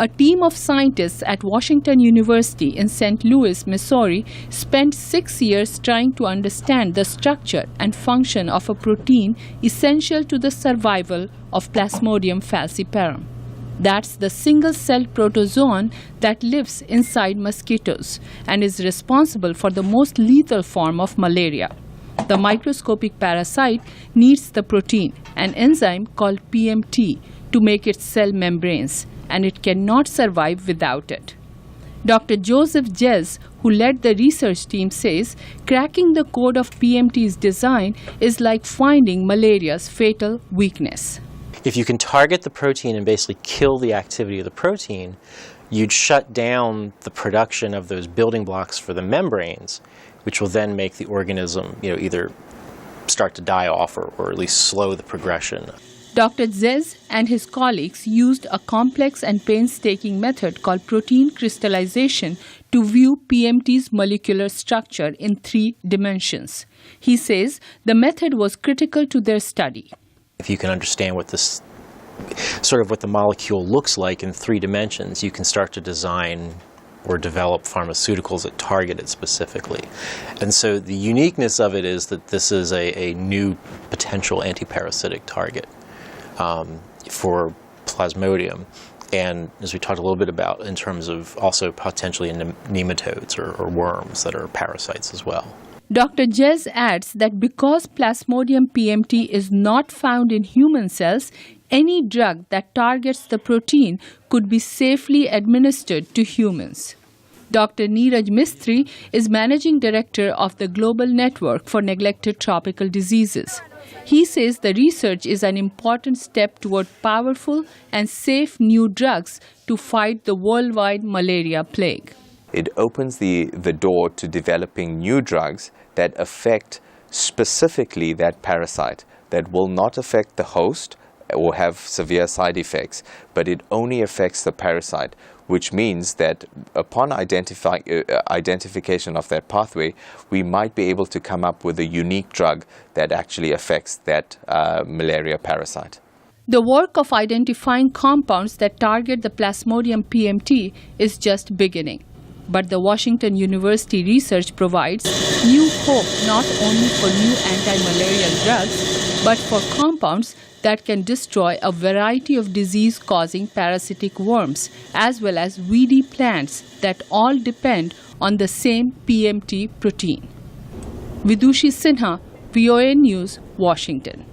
A team of scientists at Washington University in St. Louis, Missouri, spent 6 years trying to understand the structure and function of a protein essential to the survival of Plasmodium falciparum. That's the single-celled protozoan that lives inside mosquitoes and is responsible for the most lethal form of malaria. The microscopic parasite needs the protein, an enzyme called PMT, to make its cell membranes, and it cannot survive without it. Dr. Joseph Jez, who led the research team, says cracking the code of PMT's design is like finding malaria's fatal weakness. If you can target the protein and basically kill the activity of the protein, you'd shut down the production of those building blocks for the membranes, which will then make the organism either start to die off or at least slow the progression. Dr. Jez and his colleagues used a complex and painstaking method called protein crystallization to view PMT's molecular structure in 3 dimensions. He says the method was critical to their study. If you can understand what this what the molecule looks like in 3 dimensions, you can start to design or develop pharmaceuticals that target it specifically. And so the uniqueness of it is that this is a new potential antiparasitic target for Plasmodium, and as we talked a little bit about in terms of also potentially nematodes or worms that are parasites as well. Dr. Jez adds that because Plasmodium PMT is not found in human cells, any drug that targets the protein could be safely administered to humans. Dr. Neeraj Mistry is Managing Director of the Global Network for Neglected Tropical Diseases. He says the research is an important step toward powerful and safe new drugs to fight the worldwide malaria plague. It opens the door to developing new drugs that affect specifically that parasite, that will not affect the host or have severe side effects, but it only affects the parasite, which means that upon identification of that pathway, we might be able to come up with a unique drug that actually affects that malaria parasite. The work of identifying compounds that target the Plasmodium PMT is just beginning. But the Washington University research provides new hope not only for new anti-malarial drugs, but for compounds that can destroy a variety of disease-causing parasitic worms, as well as weedy plants that all depend on the same PMT protein. Vidushi Sinha, VOA News, Washington.